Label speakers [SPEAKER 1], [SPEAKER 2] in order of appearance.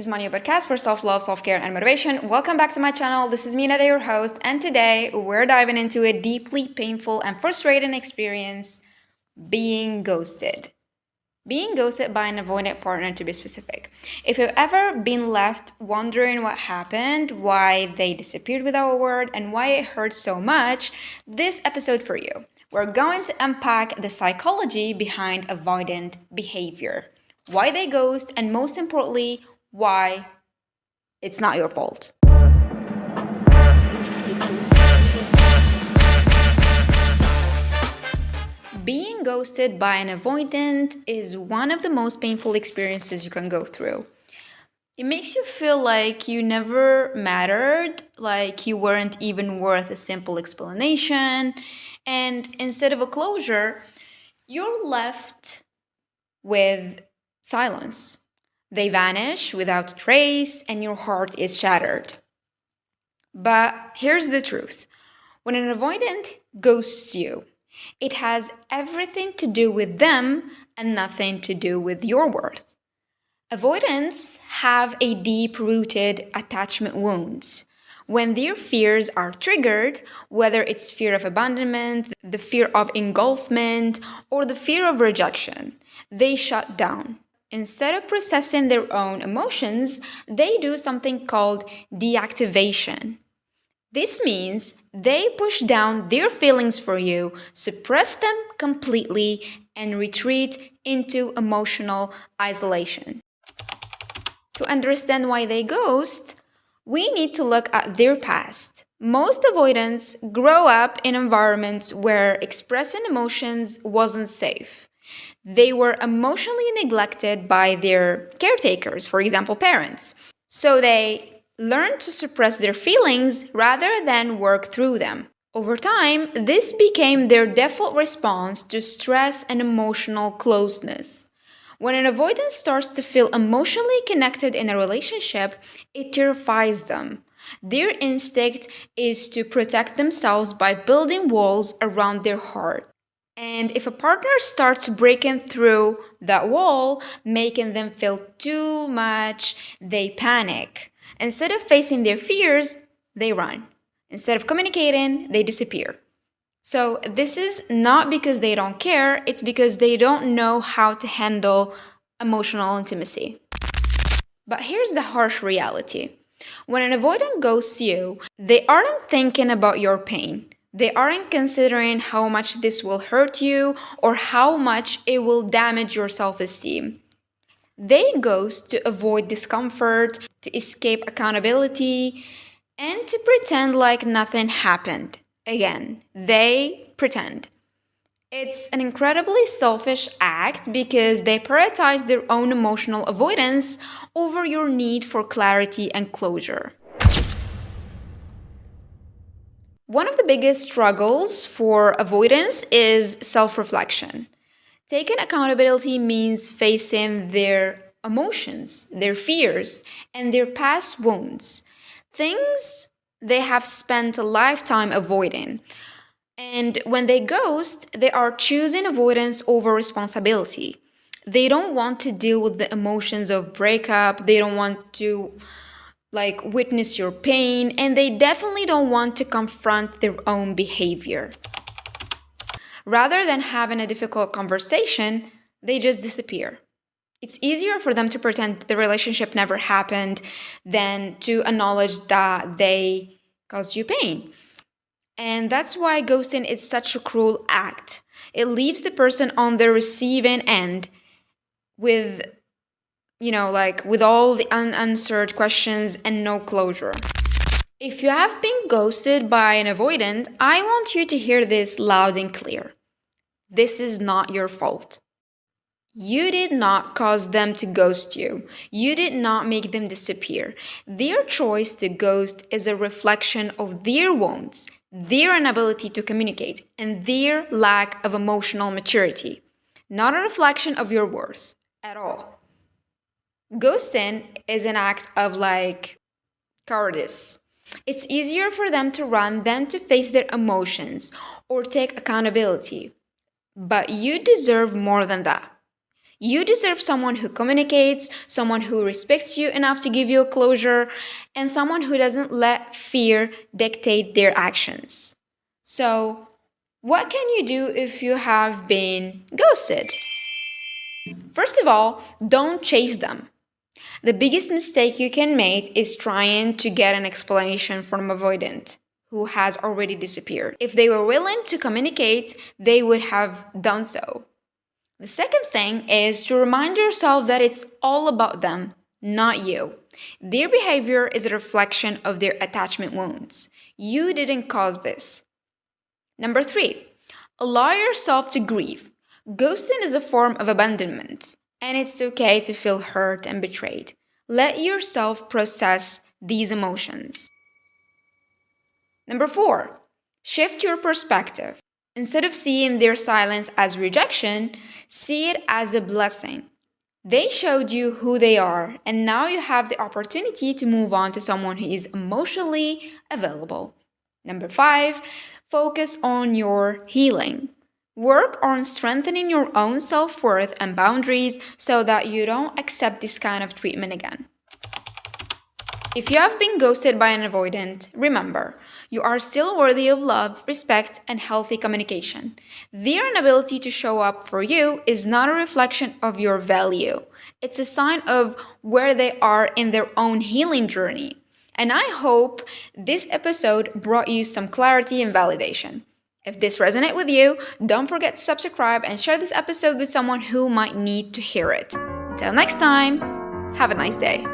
[SPEAKER 1] Money Podcast for self-love, self-care, and motivation. Welcome back to my channel. This is Mina, your host, and today we're diving into a deeply painful and frustrating experience, being ghosted. Being ghosted by an avoidant partner, to be specific. If you've ever been left wondering what happened, why they disappeared without a word, and why it hurts so much, this episode for you. We're going to unpack the psychology behind avoidant behavior, why they ghost, and most importantly, why it's not your fault. Being ghosted by an avoidant is one of the most painful experiences you can go through. It makes you feel like you never mattered, like you weren't even worth a simple explanation, and instead of a closure, you're left with silence. They vanish without a trace, and your heart is shattered. But here's the truth. When an avoidant ghosts you, it has everything to do with them and nothing to do with your worth. Avoidants have a deep-rooted attachment wounds. When their fears are triggered, whether it's fear of abandonment, the fear of engulfment, or the fear of rejection, they shut down. Instead of processing their own emotions, they do something called deactivation. This means they push down their feelings for you, suppress them completely, and retreat into emotional isolation. To understand why they ghost, we need to look at their past. Most avoidants grow up in environments where expressing emotions wasn't safe. They were emotionally neglected by their caretakers, for example, parents. So they learned to suppress their feelings rather than work through them. Over time, this became their default response to stress and emotional closeness. When an avoidant starts to feel emotionally connected in a relationship, it terrifies them. Their instinct is to protect themselves by building walls around their heart. And if a partner starts breaking through that wall, making them feel too much, they panic. Instead of facing their fears, they run. Instead of communicating, they disappear. So this is not because they don't care, it's because they don't know how to handle emotional intimacy. But here's the harsh reality. When an avoidant ghosts you, they aren't thinking about your pain. They aren't considering how much this will hurt you or how much it will damage your self-esteem. They ghost to avoid discomfort, to escape accountability, and to pretend like nothing happened. Again, they pretend. It's an incredibly selfish act because they prioritize their own emotional avoidance over your need for clarity and closure. One of the biggest struggles for avoidance is self-reflection. Taking accountability means facing their emotions, their fears, and their past wounds, things they have spent a lifetime avoiding. And when they ghost, they are choosing avoidance over responsibility. They don't want to deal with the emotions of breakup, they don't want to witness your pain, and they definitely don't want to confront their own behavior. Rather than having a difficult conversation, they just disappear. It's easier for them to pretend the relationship never happened than to acknowledge that they caused you pain. And that's why ghosting is such a cruel act. It leaves the person on the receiving end with with all the unanswered questions and no closure. If you have been ghosted by an avoidant, I want you to hear this loud and clear. This is not your fault. You did not cause them to ghost you. You did not make them disappear. Their choice to ghost is a reflection of their wounds, their inability to communicate, and their lack of emotional maturity, not a reflection of your worth at all. Ghosting is an act of cowardice. It's easier for them to run than to face their emotions or take accountability. But you deserve more than that. You deserve someone who communicates, someone who respects you enough to give you a closure, and someone who doesn't let fear dictate their actions. So, what can you do if you have been ghosted? First of all, don't chase them. The biggest mistake you can make is trying to get an explanation from avoidant who has already disappeared. If they were willing to communicate, they would have done so. The second thing is to remind yourself that it's all about them, not you. Their behavior is a reflection of their attachment wounds. You didn't cause this. Number 3, allow yourself to grieve. Ghosting is a form of abandonment, and it's okay to feel hurt and betrayed. Let yourself process these emotions. Number 4, shift your perspective. Instead of seeing their silence as rejection, see it as a blessing. They showed you who they are, and now you have the opportunity to move on to someone who is emotionally available. Number 5, focus on your healing. Work on strengthening your own self-worth and boundaries so that you don't accept this kind of treatment again. If you have been ghosted by an avoidant, remember, you are still worthy of love, respect, and healthy communication. Their inability to show up for you is not a reflection of your value. It's a sign of where they are in their own healing journey. And I hope this episode brought you some clarity and validation. If this resonates with you, don't forget to subscribe and share this episode with someone who might need to hear it. Until next time, have a nice day.